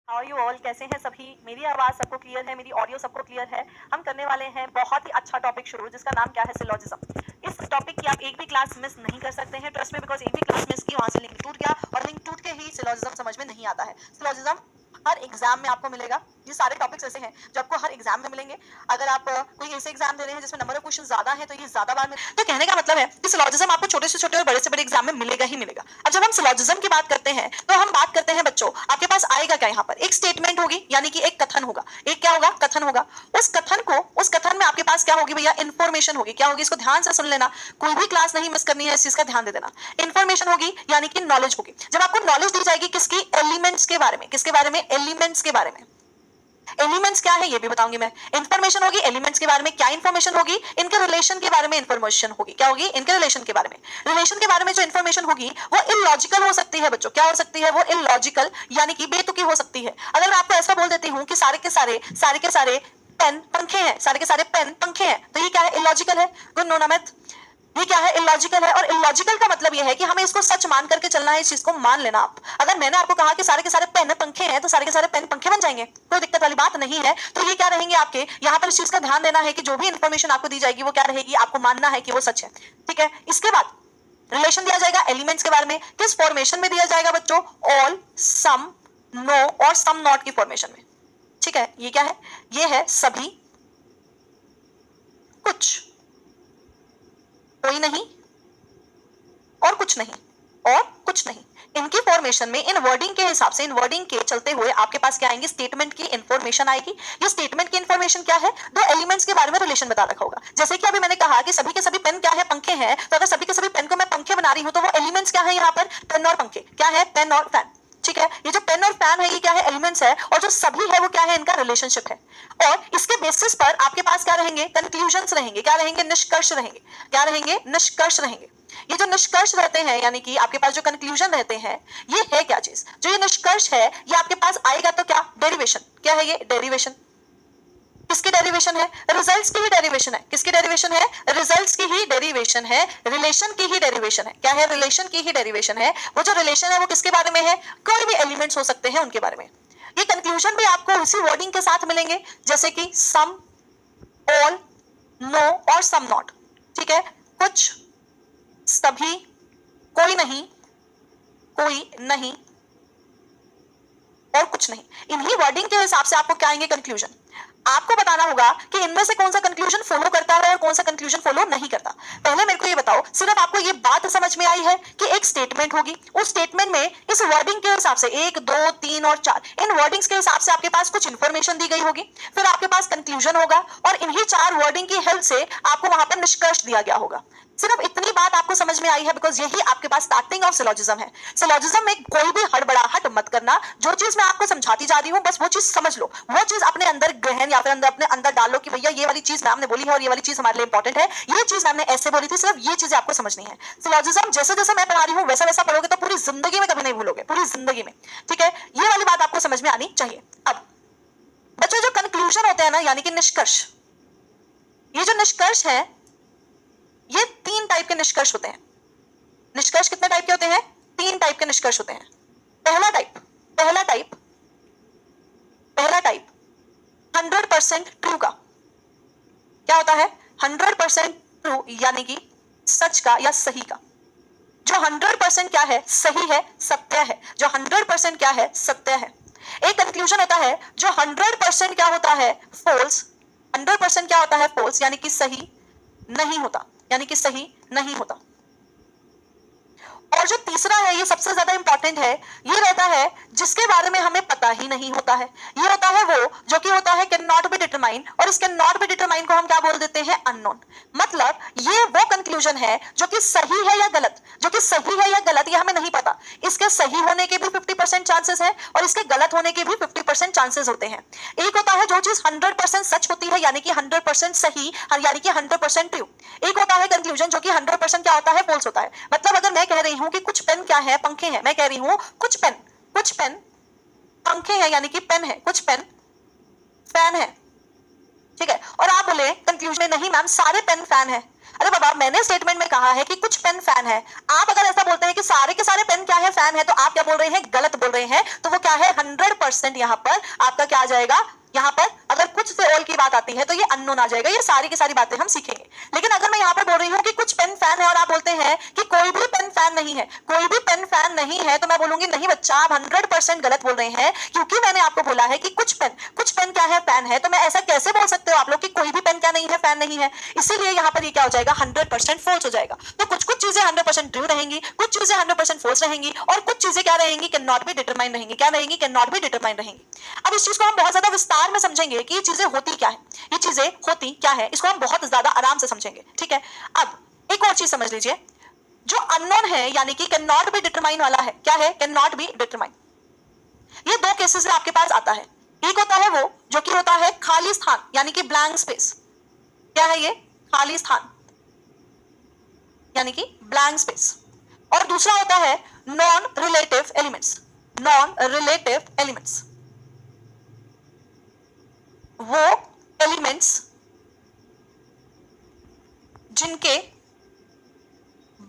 How you all, कैसे हैं सभी? मेरी आवाज़ सबको क्लियर है? मेरी ऑडियो सबको क्लियर है? हम करने वाले हैं बहुत ही अच्छा टॉपिक शुरू, जिसका नाम क्या है? सिलॉजिज्म। इस टॉपिक की आप एक भी क्लास मिस नहीं कर सकते हैं, ट्रस्ट में, बिकॉज एक भी क्लास मिस की वहाँ से लिंक टूट गया, और लिंक टूट के ही सिलॉजिज्म समझ में नहीं आता है। सिलॉजिज्म हर एग्जाम में आपको मिलेगा। ये सारे टॉपिक्स ऐसे हैं जो आपको हर एग्जाम में मिलेंगे। अगर आप कोई ऐसे एग्जाम दे रहे हैं जिसमें नंबर ऑफ क्वेश्चन ज्यादा है, तो ये ज्यादा बार में, तो कहने का मतलब है कि सिलॉजिज्म आपको छोटे से छोटे और बड़े से बड़े एग्जाम में मिलेगा ही मिलेगा। अब जब हम सिलॉजिज्म की बात करते हैं, तो हम बात करते हैं बच्चों, आपके पास आएगा क्या? यहाँ पर एक स्टेटमेंट होगी, यानी कि एक कथन होगा। एक क्या होगा? कथन होगा। उस कथन में आपके पास क्या होगी भैया? इन्फॉर्मेशन होगी। क्या होगी? इसको ध्यान से सुन लेना, कोई भी क्लास नहीं मिस करनी है, इस चीज का ध्यान दे देना। इन्फॉर्मेशन होगी यानी कि नॉलेज होगी। जब आपको नॉलेज दी जाएगी किसकी? एलिमेंट्स के बारे में। किसके बारे में? एलिमेंट्स के बारे में। एलिमेंट्स क्या है ये भी बताऊंगी मैं। इंफॉर्मेशन होगी एलिमेंट्स के बारे में। क्या इंफॉर्मेशन होगी? इनके रिलेशन के बारे में इंफॉर्मेशन होगी। क्या होगी? इनके रिलेशन के बारे में। रिलेशन के बारे में जो इंफॉर्मेशन होगी वो इलॉजिकल हो सकती है बच्चों। क्या हो सकती है? वो इलॉजिकल, यानी कि बेतुकी हो सकती है। अगर मैं आपको ऐसा बोल देती हूँ कि सारे के सारे पेन पंखे हैं, सारे के सारे पेन पंखे हैं, तो ये क्या है? इलॉजिकल है। गुड नो नमित, ये क्या है? इलॉजिकल है। और इलॉजिकल का मतलब ये है कि हमें इसको सच मान करके चलना है, इस चीज को मान लेना। आप अगर मैंने आपको कहा कि सारे के सारे पेन पंखे हैं, तो सारे के सारे पेन पंखे बन जाएंगे, कोई दिक्कत वाली बात नहीं है। तो ये क्या रहेंगे आपके? यहाँ पर इस चीज का ध्यान देना है कि जो भी इंफॉर्मेशन आपको दी जाएगी वो क्या रहेगी? आपको मानना है कि वो सच है। ठीक है। इसके बाद रिलेशन दिया जाएगा एलिमेंट्स के बारे में। किस फॉर्मेशन में दिया जाएगा बच्चों? ऑल, सम, नो और सम नॉट की फॉर्मेशन में। ठीक है। ये क्या है? ये है सभी, कुछ, कोई नहीं और कुछ नहीं, और कुछ नहीं। इनकी फॉर्मेशन में, इन वर्डिंग के हिसाब से, इन वर्डिंग के चलते हुए आपके पास क्या आएंगे? स्टेटमेंट की इंफॉर्मेशन आएगी। ये स्टेटमेंट की इंफॉर्मेशन क्या है? दो एलिमेंट्स के बारे में रिलेशन बता रखा होगा। जैसे कि अभी मैंने कहा कि सभी के सभी पेन क्या है? पंखे हैं। तो अगर सभी के सभी पेन को मैं पंखे बना रही हूं, तो वो एलिमेंट्स क्या है यहाँ पर? पेन और पंखे। क्या है? पेन और फैन। ठीक है। ये जो पेन और फैन है, ये क्या है? एलिमेंट्स है। और जो सभी है वो क्या है? इनका रिलेशनशिप है। और इसके बेसिस पर आपके पास क्या रहेंगे? कंक्लूजन्स रहेंगे। क्या रहेंगे? निष्कर्ष रहेंगे। क्या रहेंगे? निष्कर्ष रहेंगे। ये जो निष्कर्ष रहते हैं, यानी कि आपके पास जो कंक्लूजन रहते हैं, ये है क्या चीज? जो ये निष्कर्ष है, ये आपके पास आएगा तो क्या? डेरिवेशन। क्या है ये? डेरिवेशन। किसकी डेरिवेशन है? रिजल्ट्स की ही डेरिवेशन है। किसकी डेरिवेशन है? रिजल्ट्स की ही डेरिवेशन है। रिलेशन की ही डेरिवेशन है। क्या है? रिलेशन की ही डेरिवेशन है। वो जो रिलेशन है वो किसके बारे में है? कोई भी एलिमेंट्स हो सकते हैं उनके बारे में। ये कंक्लूजन भी आपको उसी वर्डिंग के साथ मिलेंगे, जैसे कि सम, ऑल, नो और सम नॉट। ठीक है। कुछ, सभी, कोई नहीं, कोई नहीं और कुछ नहीं। इन्हीं वर्डिंग के हिसाब से आपको क्या आएंगे? कंक्लूजन। आपको बताना होगा कि इनमें से कौन सा कंक्लूजन फॉलो करता है और कौन सा कंक्लूजन फॉलो नहीं करता। पहले मेरे को ये बताओ, सिर्फ आपको ये बात समझ में आई है कि एक स्टेटमेंट होगी, उस स्टेटमेंट में इस वर्डिंग के हिसाब से 1, 2, 3 और 4, इन वर्डिंग्स के हिसाब से आपके पास कुछ इंफॉर्मेशन दी गई होगी, फिर आपके पास कंक्लूजन होगा, और इन्हीं 4 वर्डिंग की हेल्प से आपको वहां पर निष्कर्ष दिया गया होगा। सिर्फ इतनी बात आपको समझ में आई है, बिकॉज यही आपके पास स्टार्टिंग ऑफ सिलॉजिज्म है। सिलॉजिज्म में कोई भी हड़बड़ाहट मत करना। जो चीज मैं आपको समझाती जा रही हूँ, बस वो चीज समझ लो, वो चीज अपने अंदर ग्रहण या फिर अपने अंदर डालो कि भैया ये वाली चीज मैम ने बोली है और ये वाली चीज हमारे लिए इंपॉर्टेंट है, ये चीज मैम ने ऐसे बोली थी। सिर्फ ये चीजें आपको समझनी है। सिलॉजिज्म जैसे जैसे मैं पढ़ा रही हूँ वैसा वैसा पढ़ोगे तो पूरी जिंदगी में कभी नहीं भूलोगे, पूरी जिंदगी में। ठीक है। ये वाली बात आपको समझ में आनी चाहिए। अब बच्चों, जो कंक्लूजन होते हैं ना, यानी कि निष्कर्ष, ये जो निष्कर्ष है, ये 3 टाइप के निष्कर्ष होते हैं। निष्कर्ष कितने टाइप के होते हैं? 3 टाइप के निष्कर्ष होते हैं। पहला टाइप 100% ट्रू का। क्या होता है? 100% ट्रू, यानी कि सच का या सही का। जो 100% क्या है? सही है, सत्य है। जो 100% क्या है? सत्य है। एक कंक्लूजन होता है जो 100% क्या होता है? फॉल्स। 100% क्या होता है? फॉल्स, यानी कि सही नहीं होता, यानी कि सही नहीं होता। और जो तीसरा है, ये सबसे ज्यादा इंपॉर्टेंट है, ये रहता है जिसके बारे में हमें पता ही नहीं होता है। ये होता है वो जो कि होता है कैन नॉट बी डिटरमाइन, और इस कैन नॉट बी डिटरमाइन को हम क्या बोल देते हैं? अननोन। मतलब ये वो कंक्लूजन है जो कि सही है या गलत, जो कि सही है या गलत ये हमें नहीं पता। इसके सही होने के भी 50% चांसेस है और इसके गलत होने के भी 50% चांसेस होते हैं। एक होता है जो चीज 100% सच होती है, यानी कि 100% सही, यानी कि 100% ट्रू। एक होता है कंक्लूजन जो कि 100% क्या होता है? फॉल्स होता है। मतलब अगर मैं कह रही हूं कि कुछ पेन क्या है? पंखे हैं। मैं कह रही हूं कुछ पेन पंखे हैं, यानी कि पेन है, कुछ पेन फैन है। ठीक है। और आप बोले कंक्लूजन में, नहीं मैम सारे पेन फैन है। अरे बाबा, मैंने स्टेटमेंट में कहा है कि कुछ पेन फैन है। आप अगर ऐसा बोलते हैं कि सारे के सारे पेन क्या है, फैन है, तो आप क्या बोल रहे हैं, गलत बोल रहे हैं। तो वो क्या है, 100% यहाँ पर आपका क्या आ जाएगा, यहाँ पर अगर कुछ से ऑल की बात आती है तो ये अननोन आ जाएगा। ये सारी की सारी बातें हम सीखेंगे। लेकिन अगर मैं यहाँ पर बोल रही हूँ कि कुछ पेन फैन है और आप बोलते हैं कि कोई भी पेन फैन नहीं है, कोई भी पेन फैन नहीं है, तो मैं बोलूंगी नहीं बच्चा, आप 100% गलत बोल रहे हैं, क्योंकि मैंने आपको बोला है कि कुछ पेन क्या है, फैन है। तो मैं ऐसा कैसे बोल सकते हो आप लोग कि कोई भी पेन क्या नहीं है, फैन नहीं है। इसीलिए यहाँ पर ये क्या हो जाएगा, 100% फॉल्स हो जाएगा। तो कुछ कुछ चीजें 100% ट्रू रहेंगी, कुछ चीजें 100% फॉल्स रहेंगी, और कुछ चीजें क्या रहेंगी, कैन नॉट बी डिटरमाइन रहेंगी। क्या रहेंगी, कैन नॉट बी डिटरमाइन रहेंगी। अब इस चीज को हम बहुत ज्यादा विस्तार में समझेंगे कि ये चीजें होती क्या है, ये चीजें होती क्या है, इसको हम बहुत ज्यादा आराम से समझेंगे। ठीक है, अब एक और चीज समझ लीजिए, जो अननोन है यानी कि कैन नॉट बी डिटरमाइन वाला है, क्या है, कैन नॉट बी डिटरमाइन। ये दो केसेस में आपके पास आता है। एक होता है वो जो कि होता है खाली स्थान यानी कि ब्लैंक स्पेस। क्या है ये, खाली स्थान यानी कि ब्लैंक स्पेस। और दूसरा होता है non relative elements. Non relative elements वो एलिमेंट्स जिनके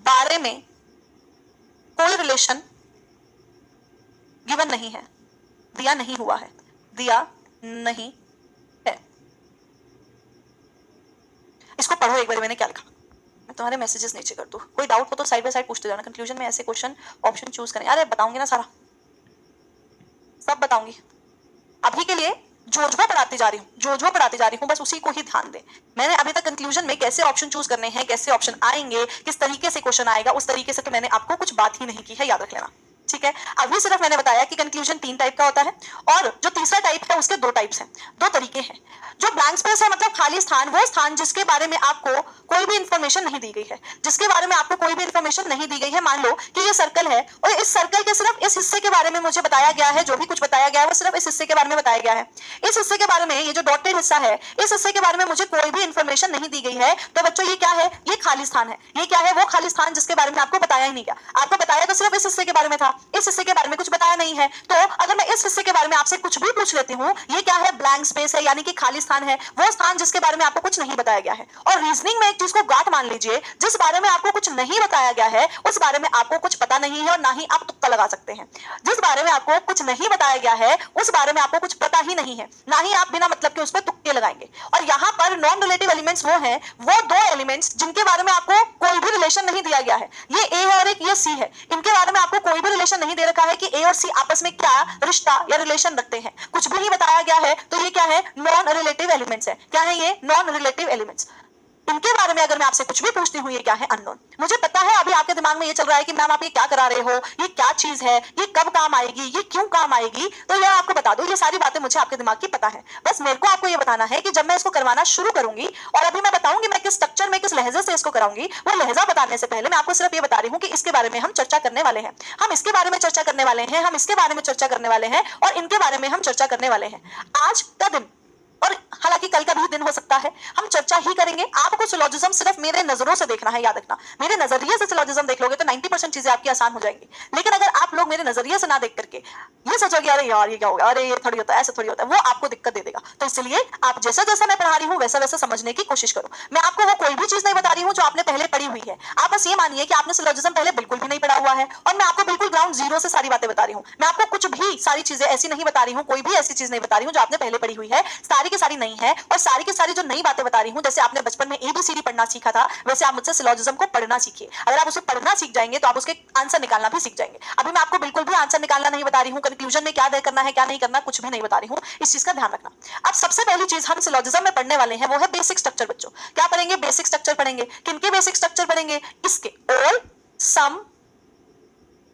बारे में कोई रिलेशन गिवन नहीं है, दिया नहीं हुआ है, दिया नहीं है। इसको पढ़ो एक बार, मैंने क्या लिखा, मैं तुम्हारे मैसेजेस नीचे कर दूं। कोई डाउट हो तो साइड बाय साइड पूछते जाना। कंक्लूजन में ऐसे क्वेश्चन ऑप्शन चूज करें। अरे बताऊंगी ना, सारा सब बताऊंगी। अभी के लिए जो पढ़ाती जा रही हूँ, बस उसी को ही ध्यान दे। मैंने अभी तक कंक्लूजन में कैसे ऑप्शन चूज करने हैं, कैसे ऑप्शन आएंगे, किस तरीके से क्वेश्चन आएगा, उस तरीके से तो मैंने आपको कुछ बात ही नहीं की है, याद रख लेना। ठीक है, अभी सिर्फ मैंने बताया कि कंक्लूजन 3 टाइप का होता है, और जो तीसरा टाइप है उसके 2 टाइप्स हैं, 2 तरीके हैं। जो ब्लैंक स्पेस है मतलब खाली स्थान, वो स्थान जिसके बारे में आपको कोई भी इंफॉर्मेशन नहीं दी गई है, जिसके बारे में आपको कोई भी इंफॉर्मेशन नहीं दी गई है। मान लो कि ये सर्कल है और इस सर्कल के सिर्फ इस हिस्से के बारे में मुझे बताया गया है, जो भी कुछ बताया गया है वो सिर्फ इस हिस्से के बारे में बताया गया है। इस हिस्से के बारे में, ये जो डॉटेड हिस्सा है, इस हिस्से के बारे में मुझे कोई भी इंफॉर्मेशन नहीं दी गई है। तो बच्चों ये क्या है, ये खाली स्थान है। ये क्या है, वो खाली स्थान जिसके बारे में आपको बताया ही नहीं गया। आपको बताया तो सिर्फ इस हिस्से के बारे में था, इस हिस्से के बारे में कुछ बताया नहीं है। तो अगर मैं इस हिस्से के बारे में आपसे कुछ भी पूछ लेती हूँ, ये क्या है, ब्लैंक स्पेस है यानी कि खाली स्थान है, वो स्थान जिसके बारे में आपको कुछ नहीं बताया गया है। और रीजनिंग में एक चीज को गांठ मान लीजिए, जिस बारे में आपको कुछ नहीं बताया गया है उस बारे में आपको कुछ पता नहीं है और ना ही आप तुक्का लगा सकते हैं। जिस बारे में आपको कुछ नहीं बताया गया है उस बारे में आपको कुछ पता ही नहीं है, ना ही आप बिना मतलब के उस पर तुक्के लगाएंगे। और यहाँ पर नॉन रिलेटिव एलिमेंट्स वो हैं, वो 2 एलिमेंट्स जिनके बारे में आपको कोई भी रिलेशन नहीं दिया गया है। ये ए है और एक ये सी है, इनके बारे में आपको कोई भी रिलेशन नहीं दे रखा है कि ए और सी आपस में क्या रिश्ता या रिलेशन रखते हैं, कुछ भी नहीं बताया गया है। तो ये क्या है, नॉन रिलेटिव एलिमेंट्स है। क्या है ये, नॉन रिलेटिव एलिमेंट्स। इनके बारे में अगर मैं आपसे कुछ भी पूछती हूँ, ये क्या है, अननोन। मुझे पता है अभी आपके दिमाग में ये चल रहा है कि मैम आप ये क्या करा रहे हो, ये क्या चीज है, ये कब काम आएगी, ये क्यों काम आएगी। तो ये आपको बता दूं, ये सारी बातें मुझे आपके दिमाग की पता है। बस मेरे को आपको ये बताना है कि जब मैं इसको करवाना शुरू करूंगी, और अभी मैं बताऊंगी मैं किस स्ट्रक्चर में, किस लहजे से इसको कराऊंगी, वो लहजा बताने से पहले मैं आपको सिर्फ ये बता रही हूँ कि इसके बारे में हम चर्चा करने वाले हैं, हम इसके बारे में चर्चा करने वाले हैं, हम इसके बारे में चर्चा करने वाले हैं, और इनके बारे में हम चर्चा करने वाले हैं। आज का दिन, और हालांकि कल का भी दिन हो सकता है, हम चर्चा ही करेंगे। आपको सिलोजिज्म सिर्फ मेरे नजरों से देखना है, याद रखना। मेरे नजरिए से सिलोजिज्म देख लोगे तो 90% चीजें आपकी आसान हो जाएंगी। लेकिन अगर आप लोग मेरे नजरिए से ना देख करके ये सोचोगे अरे यार ये क्या होगा, अरे ये थोड़ी होता है, ऐसा थोड़ी होता है, वो आपको दिक्कत दे देगा। तो इसलिए आप जैसा जैसा मैं पढ़ा रही हूँ वैसा वैसा समझने की कोशिश करो। मैं आपको वो कोई भी चीज नहीं बता रही हूँ जो आपने पहले पढ़ी हुई है। आप बस ये मानिए कि आपने सिलोजिज्म पहले बिल्कुल भी नहीं पढ़ा हुआ है, और मैं आपको बिल्कुल ग्राउंड जीरो से सारी बातें बता रही हूँ। मैं आपको कुछ भी सारी चीजें ऐसी नहीं बता रही हूँ, कोई भी ऐसी चीज नहीं बता रही हूँ जो आपने पहले पढ़ी हुई है। सारी की सारी नहीं है, और सारी की सारी जो नई बातें बता रही हूँ, जैसे आपने बचपन में ABCD पढ़ना सीखा था, वैसे आप मुझसे सिलोजिज्म को पढ़ना सीखिए। अगर आप उसे पढ़ना सीख जाएंगे तो आप उसके आंसर निकालना भी सीख जाएंगे। अभी मैं आपको बिल्कुल भी आंसर निकालना नहीं बता रही हूँ, कंक्लूजन में क्या करना है क्या नहीं करना कुछ भी नहीं बता रही हूँ, इस चीज का ध्यान रखना। अब सबसे पहली चीज हम सिलोजिज्म में पढ़ने वाले हैं वो है बेसिक स्ट्रक्चर। बच्चों क्या पढ़ेंगे, बेसिक स्ट्रक्चर पढ़ेंगे। किनके बेसिक स्ट्रक्चर पढ़ेंगे, इसके, ऑल, सम,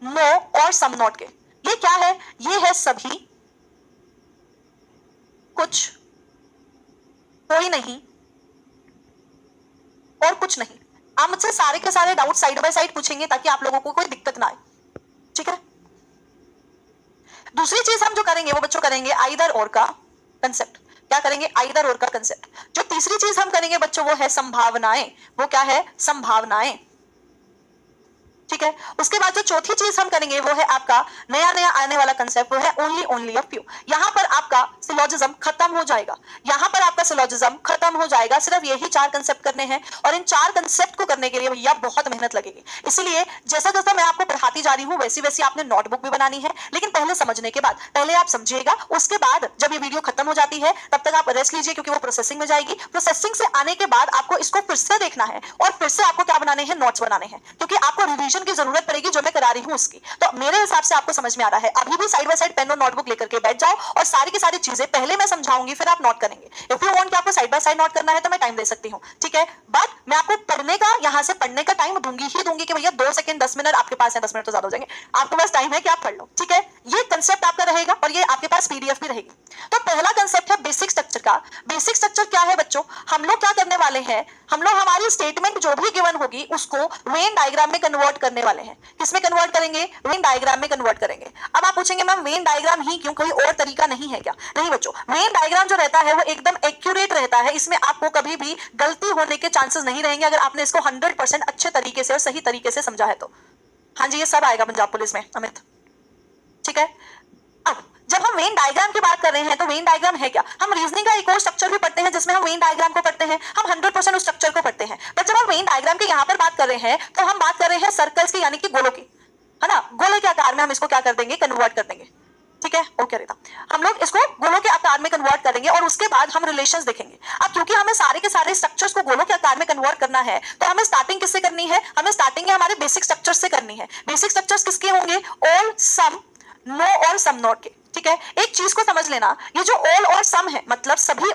नो और सम नॉट के। ये क्या है, ये है सभी, कुछ, कोई नहीं और कुछ नहीं। आप मुझसे सारे के सारे डाउट साइड बाय साइड पूछेंगे ताकि आप लोगों को कोई दिक्कत ना आए, ठीक है। दूसरी चीज हम जो करेंगे वो बच्चों करेंगे आइदर और का कंसेप्ट। क्या करेंगे, आइदर और का कंसेप्ट। जो तीसरी चीज हम करेंगे बच्चों वो है संभावनाएं। वो क्या है, संभावनाएं, ठीक है। उसके बाद जो चौथी चीज हम करेंगे वो है आपका नया नया आने वाला कंसेप्ट, वो है ओनली अ फ्यू। यहाँ पर आपका सिलोजिज्म खत्म हो जाएगा। यहाँ पर आपका सिलोजिज्म खत्म हो जाएगा। सिर्फ यही 4 कंसेप्ट करने हैं और इन 4 कंसेप्ट को करने के लिए भैया बहुत मेहनत लगेगी। इसलिए जैसा जैसा मैं आपको पढ़ाती जा रही हूँ वैसी वैसी आपने नोटबुक भी बनानी है, लेकिन पहले समझने के बाद, पहले आप समझिएगा, उसके बाद जब ये वीडियो खत्म हो जाती है तब तक आप रेस्ट लीजिए क्योंकि वो प्रोसेसिंग में जाएगी। प्रोसेसिंग से आने के बाद आपको इसको फिर से देखना है और फिर से आपको क्या बनाने हैं, नोट्स बनाने हैं, क्योंकि आपको रिवीजन की जरूरत पड़ेगी जो मैं करा रही हूँ उसकी। तो मेरे हिसाब से आपको समझ में आ रहा है, अभी भी साइड बाय साइड पेन और नोटबुक लेकर के बैठ जाओ और सारी की सारी चीजें पहले मैं समझाऊंगी फिर आप नोट करेंगे। इफ यू वांट कि आपको साइड बाय साइड नोट करना है तो मैं टाइम दे सकती हूँ, ठीक है, बट मैं आपको पढ़ने का, यहाँ से पढ़ने का टाइम दूंगी ही दूंगी कि भैया 2 सेकंड 10 मिनट आपके पास है, 10 मिनट तो ज्यादा हो जाएंगे, आपके पास टाइम है कि आप पढ़ लो, ठीक है। ये कंसेप्ट आपका रहेगा और ये आपके पास पीडीएफ भी रहेगी। तो पहला कंसेप्ट है बेसिक स्ट्रक्चर का। बेसिक स्ट्रक्चर क्या है बच्चों, हम लोग क्या करने वाले हैं, हम लोग हमारी स्टेटमेंट जो भी गिवन होगी उसको वेन डायग्राम में कन्वर्ट करने वाले हैं। किसमें कन्वर्ट करेंगे, वेन डायग्राम में कन्वर्ट करेंगे। अब आप पूछेंगे मैम वेन डायग्राम ही क्यों, कोई और तरीका नहीं है क्या? नहीं बच्चों, वेन डायग्राम जो रहता है वो एकदम एक्यूरेट रहता है, इसमें आपको कभी भी गलती होने के चांसेस नहीं रहेंगे अगर आपने इसको 100% अच्छे तरीके से और सही तरीके से समझा है तो। हाँ जी, ये सब आएगा पंजाब पुलिस में अमित, ठीक है। अब जब हम वेन डायग्राम की बात कर रहे हैं तो वेन डायग्राम है क्या, हम रीजनिंग का एक और स्ट्रक्चर भी पढ़ते हैं जिसमें हम वेन डायग्राम को पढ़ते हैं, हम 100% उस स्ट्रक्चर को पढ़ते हैं। पर जब हम वेन डायग्राम की यहाँ पर बात कर रहे हैं तो हम बात कर रहे हैं सर्कल्स की, यानी कि गोलों की, है ना। गोले के आकार में हम इसको क्या कर देंगे, कन्वर्ट कर देंगे, ठीक है, ओके रीता। हम लोग इसको गोलों के आकार में कन्वर्ट करेंगे और उसके बाद हम रिलेशंस देखेंगे। अब क्योंकि हमें सारे के सारे स्ट्रक्चर्स को गोलों के आकार में कन्वर्ट करना है तो हमें स्टार्टिंग किससे करनी है, हमें स्टार्टिंग हमारे बेसिक स्ट्रक्चर्स से करनी है। बेसिक स्ट्रक्चर्स किसके होंगे, ऑल, सम, नो और सम नॉट के, ठीक है। एक चीज को समझ लेना, ये जो ऑल और सम है मतलब सभी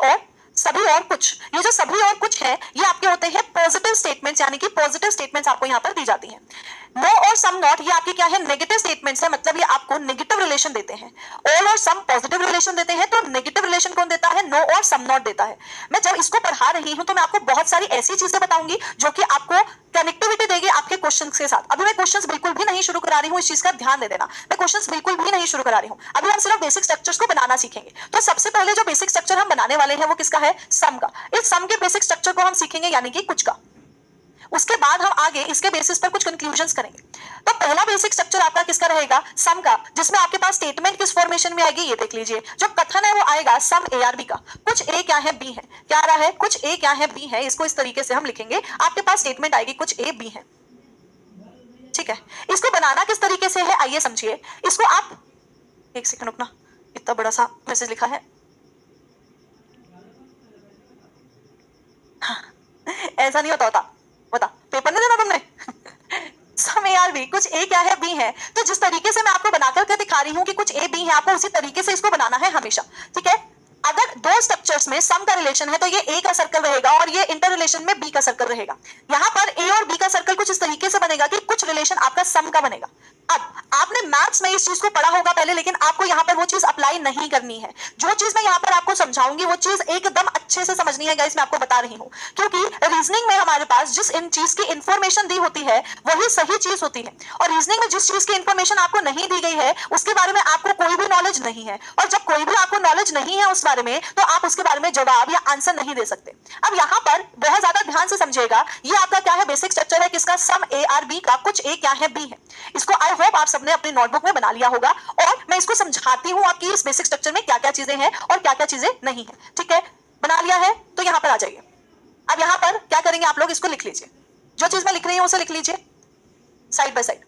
और कुछ, ये जो सभी और कुछ है ये आपके होते हैं पॉजिटिव स्टेटमेंट्स, यानी कि पॉजिटिव स्टेटमेंट्स आपको यहाँ पर दी जाती हैं। नो और सम नॉट ये आपके क्या है, नेगेटिव स्टेटमेंट्स है, मतलब ये आपको नेगेटिव रिलेशन देते हैं। ऑल और सम पॉजिटिव रिलेशन देते हैं, तो नेगेटिव रिलेशन कौन देता है, नो और सम नॉट देता है। मैं जब इसको पढ़ा रही हूं तो मैं आपको बहुत सारी ऐसी चीजें बताऊंगी जो कि आपको कनेक्टिविटी देगी आपके क्वेश्चंस के साथ। अभी मैं क्वेश्चंस बिल्कुल भी नहीं शुरू करा रही हूं, इस चीज का ध्यान दे देना, मैं क्वेश्चंस बिल्कुल भी नहीं शुरू करा रही हूं। अभी हम सिर्फ बेसिक स्ट्रक्चर्स को बनाना सीखेंगे। तो सबसे पहले जो बेसिक स्ट्रक्चर हम बनाने वाले हैं वो किसका है, सम का। इस सम के बेसिक स्ट्रक्चर को हम सीखेंगे, यानी कि कुछ का। उसके बाद हम आगे इसके बेसिस पर कुछ कंक्लूजन्स करेंगे। तो पहला बेसिक स्ट्रक्चर आपका किसका रहेगा, सम का, जिसमें आपके पास स्टेटमेंट किस फॉर्मेशन में आएगी ये देख लीजिए। जो कथन है वो आएगा सम ए आर बी का, कुछ ए क्या है बी है, क्या आ रहा है, कुछ ए क्या है बी है, इसको इस तरीके से हम लिखेंगे। आपके पास स्टेटमेंट आएगी कुछ ए बी है, ठीक है। इसको बनाना किस तरीके से है आइए समझिए। इसको आप एक सेकंड रुकना, इतना बड़ा सा मैसेज लिखा है, ऐसा नहीं होता, बता पेपर नहीं देना तुमने सम ए आर बी, कुछ ए क्या है बी है। तो जिस तरीके से मैं आपको बनाकर के दिखा रही हूँ कि कुछ ए बी है, आपको उसी तरीके से इसको बनाना है हमेशा, ठीक है। अगर दो स्ट्रक्चर्स में सम का रिलेशन है तो ये ए का सर्कल रहेगा और ये इंटर रिलेशन में बी का सर्कल रहेगा। यहाँ पर ए और बी का सर्कल कुछ इस तरीके से बनेगा कि कुछ रिलेशन आपका सम का बनेगा। अब आपने मैथ्स में इस चीज को पढ़ा होगा पहले, लेकिन आपको यहाँ पर वो चीज अप्लाई नहीं करनी है। जो चीज मैं यहाँ पर आपको समझाऊंगी वो चीज एकदम अच्छे से समझनी है गाइस, मैं आपको बता रही हूँ, क्योंकि रीजनिंग में हमारे पास जिस इन चीज की इंफॉर्मेशन दी होती है वही सही चीज होती है, और रीजनिंग में जिस चीज की इंफॉर्मेशन आपको नहीं दी गई है उसके बारे में आपको कोई भी नॉलेज नहीं है, और जब कोई भी आपको नॉलेज नहीं है उस बारे में तो आप उसके बारे में जवाब या आंसर नहीं दे सकते। अब यहाँ पर बहुत ज्यादा ध्यान से समझिएगा, ये आपका क्या है, बेसिक स्ट्रक्चर है किसका, सम ए आर बी का, कुछ ए क्या है बी है। इसको आई होप आप सबने अपनी नोटबुक में बना लिया होगा, और मैं इसको समझाती हूँ आपकी इस बेसिक स्ट्रक्चर में क्या क्या चीजें हैं और क्या क्या चीजें नहीं है, ठीक है। बना लिया है तो यहाँ पर आ जाइए। अब यहाँ पर क्या करेंगे आप लोग, इसको लिख लीजिए, जो चीज मैं लिख रही हूँ उसे लिख लीजिए साइड बाय साइड।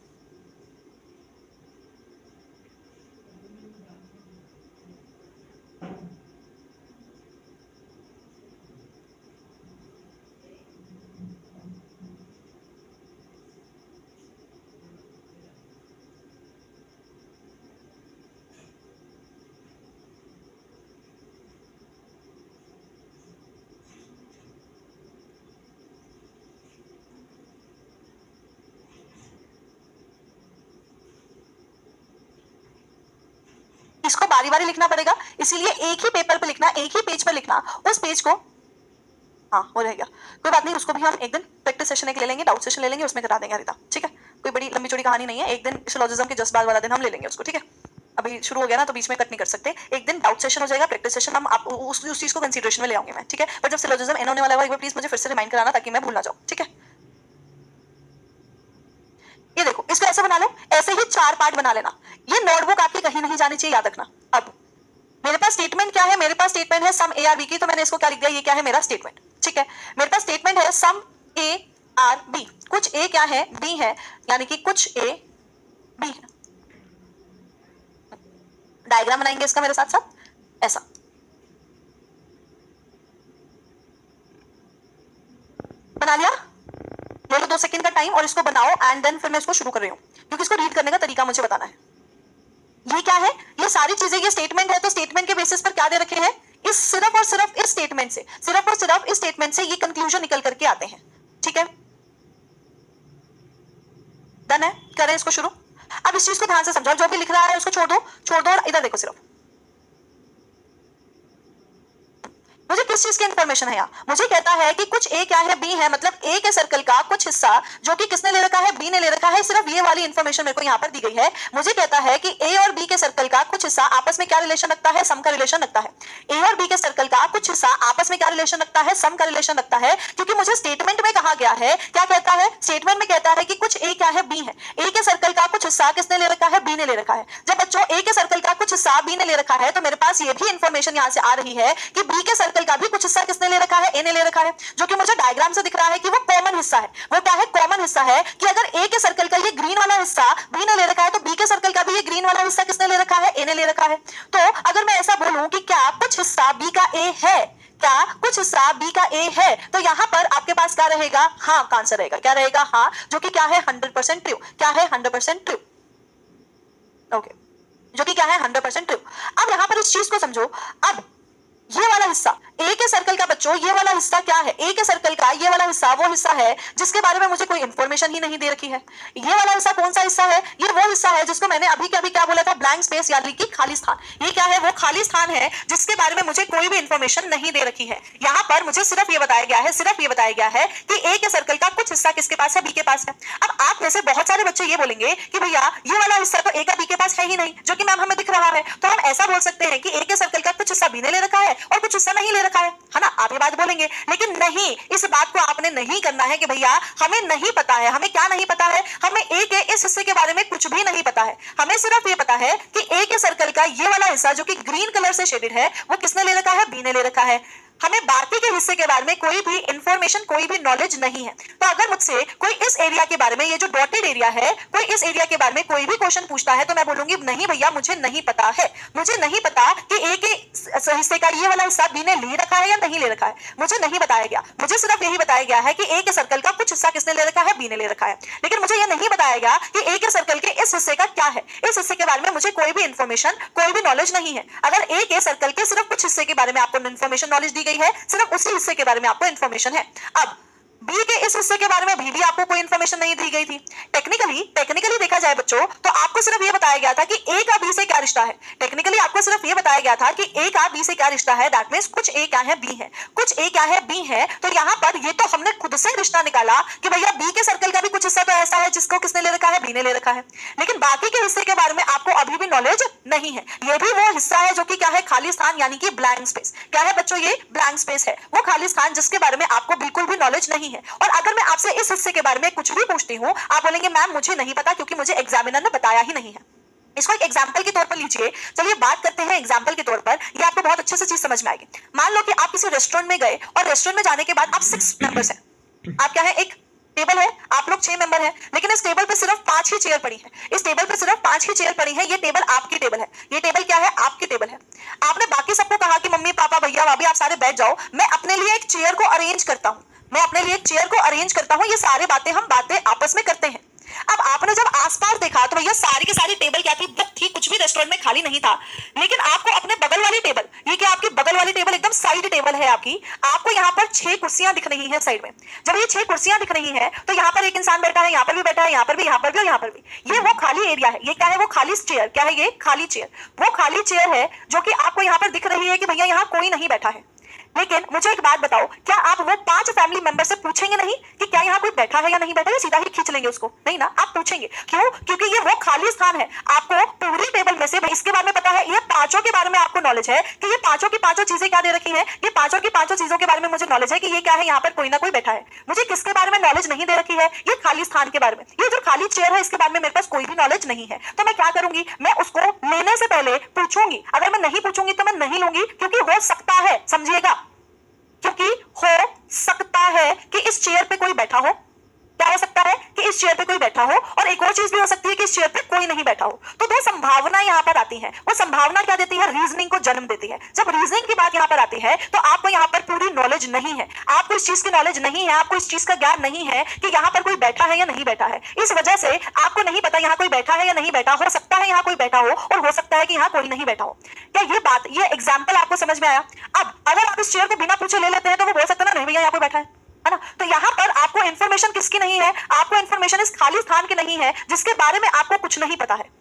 इसको बारी बारी लिखना पड़ेगा, इसीलिए एक ही पेपर पे लिखना, एक ही पेज पर लिखना। उस पेज को, हाँ वो रहेगा, कोई बात नहीं, उसको भी हम एक दिन प्रैक्टिस सेशन एक ले लेंगे, डाउट सेशन ले लेंगे, उसमें करा देंगे हरिता, ठीक है। कोई बड़ी लंबी चौड़ी कहानी नहीं है, एक दिन सिलोजिज्म के जज्बात वाला दिन हम ले लेंगे उसको, ठीक है। अभी शुरू हो गया ना तो बीच में कट नहीं कर सकते, एक दिन डाउट सेशन हो जाएगा, प्रैक्टिस सेशन हम आप उस चीज को कंसीडरेशन में ले आऊंगी मैं, ठीक है। पर जब सिलोजिज्म एंड होने वाला है प्लीज मुझे फिर से रिमाइंड कराना ताकि मैं भूल ना जाऊँ, ठीक है। ये देखो, इसको ऐसे बना लो, ऐसे ही 4 पार्ट बना लेना। ये नोटबुक आपकी कहीं नहीं जानी चाहिए, याद रखना। अब मेरे पास स्टेटमेंट क्या है, मेरे पास स्टेटमेंट है सम ए आर बी की, तो मैंने इसको क्या लिख दिया, ये क्या है मेरा स्टेटमेंट, ठीक है। मेरे पास स्टेटमेंट है सम ए आर बी, कुछ ए क्या है, बी है, यानी कि कुछ ए बी है। डायग्राम बनाएंगे इसका मेरे साथ साथ, ऐसा बना लिया। ले लो 2 सेकंड का टाइम और इसको बनाओ एंड देन फिर मैं इसको शुरू कर रही हूँ, क्योंकि इसको रीड करने का तरीका मुझे बताना है। ये क्या है, ये सारी चीजें, ये स्टेटमेंट है, तो स्टेटमेंट के बेसिस पर क्या दे रखे हैं, इस सिर्फ और सिर्फ इस स्टेटमेंट से, सिर्फ और सिर्फ इस स्टेटमेंट से ये कंक्लूजन निकल करके आते हैं, ठीक है। डन है, करें इसको शुरू। अब इस चीज को ध्यान से समझो, जो भी लिख रहा है उसको छोड़ दो और इधर देखो सिर्फ। मुझे किस चीज की इंफॉर्मेशन है यहाँ, मुझे कहता है कि कुछ ए क्या है, बी है, मतलब ए के सर्कल का कुछ हिस्सा जो कि किसने ले रखा है, बी ने ले रखा है। सिर्फ ये वाली इंफॉर्मेशन मेरे को यहाँ पर दी गई है। मुझे कहता है कि ए और बी के सर्कल का कुछ हिस्सा आपस में क्या रिलेशन रखता है, सम का रिलेशन रखता है। ए और बी के सर्कल का कुछ हिस्सा आपस में क्या रिलेशन रखता है, सम का रिलेशन रखता है, क्योंकि मुझे स्टेटमेंट में कहा गया है, क्या कहता है, स्टेटमेंट में कहता है कि कुछ ए क्या है, बी है। ए के सर्कल का कुछ हिस्सा किसने ले रखा है, बी ने ले रखा है। जब बच्चों ए के सर्कल का कुछ हिस्सा बी ने ले रखा है, तो मेरे पास ये भी इंफॉर्मेशन यहाँ से आ रही है कि बी के सर्कल का भी कुछ हिस्सा किसने ले रखा है, ए ने ले रखा है, जो कि मुझे डायग्राम से दिख रहा है कि वो कॉमन हिस्सा है। वो क्या है, कॉमन हिस्सा है कि अगर ए के सर्कल का ये ग्रीन वाला हिस्सा बी ने ले रखा है, तो बी के सर्कल का भी ये ग्रीन वाला हिस्सा किसने ले रखा है, ए ने ले रखा है। तो अगर मैं ऐसा बोलूं कि क्या कुछ हिस्सा बी का ए है, क्या कुछ हिस्सा बी का ए है, तो यहां पर आपके पास क्या रहेगा, हाँ का आंसर रहेगा। क्या रहेगा, हाँ, जो कि क्या है 100% ट्रू। क्या है 100% ट्रू, ओके, जो कि क्या है 100% ट्रू। अब यहां पर इस चीज को समझो। अब ये वाला हिस्सा ए के सर्कल का बच्चों, ये वाला हिस्सा क्या है, ए के सर्कल का ये वाला हिस्सा वो हिस्सा है जिसके बारे में मुझे कोई इंफॉर्मेशन ही नहीं दे रखी है। ये वाला हिस्सा कौन सा हिस्सा है, ये वो हिस्सा है जिसको मैंने अभी क्या बोला था, ब्लैंक स्पेस, यानी कि खाली स्थान। ये क्या है, वो खाली स्थान है जिसके बारे में मुझे कोई भी इंफॉर्मेशन नहीं दे रखी है। यहाँ पर मुझे सिर्फ ये बताया गया है, सिर्फ ये बताया गया है कि ए के सर्कल का कुछ हिस्सा किसके पास है, बी के पास है। अब आप में से बहुत सारे बच्चे ये बोलेंगे कि भैया ये वाला हिस्सा तो ए का बी के पास है ही नहीं, जो कि मैम हमें दिख रहा है। तो हम ऐसा बोल सकते हैं कि ए के सर्कल का कुछ हिस्सा बी ने ले रखा है और कुछ हिस्सा नहीं ले रखा है ना, आप ये बात बोलेंगे। लेकिन नहीं, इस बात को आपने नहीं करना है कि भैया हमें नहीं पता है। हमें क्या नहीं पता है, हमें ए के इस हिस्से के बारे में कुछ भी नहीं पता है। हमें सिर्फ ये पता है कि ए के सर्कल का ये वाला हिस्सा जो कि ग्रीन कलर से शेडेड है, वो किसने ले रखा है, बी ने ले रखा है। हमें बाकी के हिस्से के बारे में कोई भी इंफॉर्मेशन, कोई भी नॉलेज नहीं है। तो अगर मुझसे कोई इस एरिया के बारे में, ये जो डॉटेड एरिया है, कोई इस एरिया के बारे में कोई भी क्वेश्चन पूछता है, तो मैं बोलूंगी नहीं भैया मुझे नहीं पता है। मुझे नहीं पता कि ए के हिस्से का ये वाला हिस्सा बी ने ले रखा है या नहीं ले रखा है, मुझे नहीं बताया गया। मुझे सिर्फ यही बताया गया है कि ए के सर्कल का कुछ हिस्सा किसने ले रखा है, बी ने ले रखा है। लेकिन मुझे ये नहीं बताया गया कि ए के सर्कल के इस हिस्से का क्या है। इस हिस्से के बारे में मुझे कोई भी इंफॉर्मेशन, कोई भी नॉलेज नहीं है। अगर ए के सर्कल के सिर्फ कुछ हिस्से के बारे में आपको इंफॉर्मेशन, नॉलेज दी गई है, सिर्फ उसी हिस्से के बारे में आपको इंफॉर्मेशन है। अब बी के इस हिस्से के बारे में भी आपको कोई इंफॉर्मेशन नहीं दी गई थी। टेक्निकली देखा जाए बच्चों, तो आपको सिर्फ ये बताया गया था कि ए का बी से क्या रिश्ता है। टेक्निकली आपको सिर्फ ये बताया गया था कि ए का बी से क्या रिश्ता है। दैट मींस कुछ ए क्या है, बी है, कुछ ए क्या है, बी है। तो यहाँ पर ये तो हमने खुद से रिश्ता निकाला कि भैया बी के सर्कल का भी कुछ हिस्सा तो ऐसा है जिसको किसने ले रखा है, बी ने ले रखा है। लेकिन बाकी के हिस्से के बारे में आपको अभी भी नॉलेज नहीं है। ये भी वो हिस्सा है जो कि क्या है, खाली स्थान, यानी कि ब्लैंक स्पेस। क्या है बच्चों, ये ब्लैंक स्पेस है, वो खाली स्थान जिसके बारे में आपको बिल्कुल भी नॉलेज नहीं है। और अगर मैं आपसे इस हिस्से के बारे में कुछ भी पूछती हूँ, आप बोलेंगे मैम मुझे नहीं पता, क्योंकि मुझे एग्जामिनर ने बताया ही नहीं है। इसको एक एग्जाम्पल के तौर पर लीजिए। चलिए बात करते हैं एग्जाम्पल के तौर पर, ये आपको बहुत अच्छे से चीज समझ में आएगी। मान लो कि आप किसी रेस्टोरेंट में गए और रेस्टोरेंट में जाने के बाद आप 6 मेंबर्स हैं। आप क्या है, एक टेबल है, आप लोग 6 मेंबर हैं, लेकिन इस टेबल पे सिर्फ 5 ही चेयर पड़ी है। इस टेबल पे सिर्फ 5 ही चेयर पड़ी है। ये टेबल आपकी टेबल है। ये टेबल क्या है, आपकी टेबल है। आपने बाकी सबको कहा कि मम्मी पापा भैया भाभी आप सारे बैठ जाओ, मैं अपने लिए एक चेयर को अरेंज करता हूँ, मैं अपने लिए एक चेयर को अरेंज करता हूँ। ये सारी बातें हम आपस में करते हैं। अब आपने जब आसपास देखा तो भैया सारी की सारी टेबल क्या थी, बुक थी, कुछ भी रेस्टोरेंट में खाली नहीं था। लेकिन आपको अपने बगल वाली टेबल, ये क्या आपकी बगल वाली टेबल एकदम साइड टेबल है आपकी, आपको यहाँ पर 6 कुर्सियां दिख रही हैं साइड में। जब ये 6 कुर्सियां दिख रही हैं तो यहाँ पर एक इंसान बैठा है, यहाँ पर भी बैठा है, यहाँ पर भी, यहाँ पर भी और यहाँ पर भी। ये वो खाली एरिया है। ये क्या है, वो खाली चेयर। क्या है, ये खाली चेयर। वो खाली चेयर है जो कि आपको यहाँ पर दिख रही है कि भैया यहाँ कोई नहीं बैठा है। लेकिन मुझे एक बात बताओ, क्या आप वो 5 फैमिली मेंबर से पूछेंगे नहीं कि क्या यहाँ कोई बैठा है या नहीं बैठा है, सीधा ही खींच लेंगे उसको? नहीं ना, आप पूछेंगे। क्यों? क्योंकि ये वो खाली स्थान है। आपको पूरी टेबल में से इसके बारे में पता है, ये पांचों के बारे में आपको नॉलेज है कि ये पांचों की पांचों चीजें क्या दे रखी है, ये पांचों की पांचों चीजों के बारे में मुझे नॉलेज है कि ये क्या है, यहाँ पर कोई ना कोई बैठा है। मुझे किसके बारे में नॉलेज नहीं दे रखी है? ये खाली स्थान के बारे में। ये जो खाली चेयर है इसके बारे में मेरे पास कोई भी नॉलेज नहीं है। तो मैं क्या करूंगी, मैं उसको लेने से पहले पूछूंगी। अगर मैं नहीं पूछूंगी तो मैं नहीं लूंगी, क्योंकि हो सकता है, समझिएगा, क्योंकि हो सकता है कि इस चेयर पे कोई बैठा हो। क्या हो सकता है कि इस चेयर पे कोई बैठा हो, और एक और चीज भी हो सकती है कि इस चेयर पे कोई नहीं बैठा हो। तो दो संभावना यहाँ पर आती है। वो संभावना क्या देती है? रीजनिंग को जन्म देती है। जब रीजनिंग की बात यहाँ पर आती है तो आपको यहाँ पर पूरी नॉलेज नहीं है, आपको इस चीज की नॉलेज नहीं है, आपको इस चीज का ज्ञान नहीं है कि यहाँ पर कोई बैठा है या नहीं बैठा है। इस वजह से आपको नहीं पता यहाँ कोई बैठा है या नहीं बैठा। हो सकता है यहाँ कोई बैठा हो और हो सकता है कि यहाँ कोई नहीं बैठा हो। क्या ये बात, ये एग्जाम्पल आपको समझ में आया? अब अगर आप इस चेयर को बिना पूछे ले लेते हैं तो वो बोल सकते हैं ना, नहीं भैया यहाँ कोई बैठा है ना। तो यहाँ पर आपको इंफॉर्मेशन किसकी नहीं है? आपको इंफॉर्मेशन इस खाली स्थान की नहीं है जिसके बारे में आपको कुछ नहीं पता है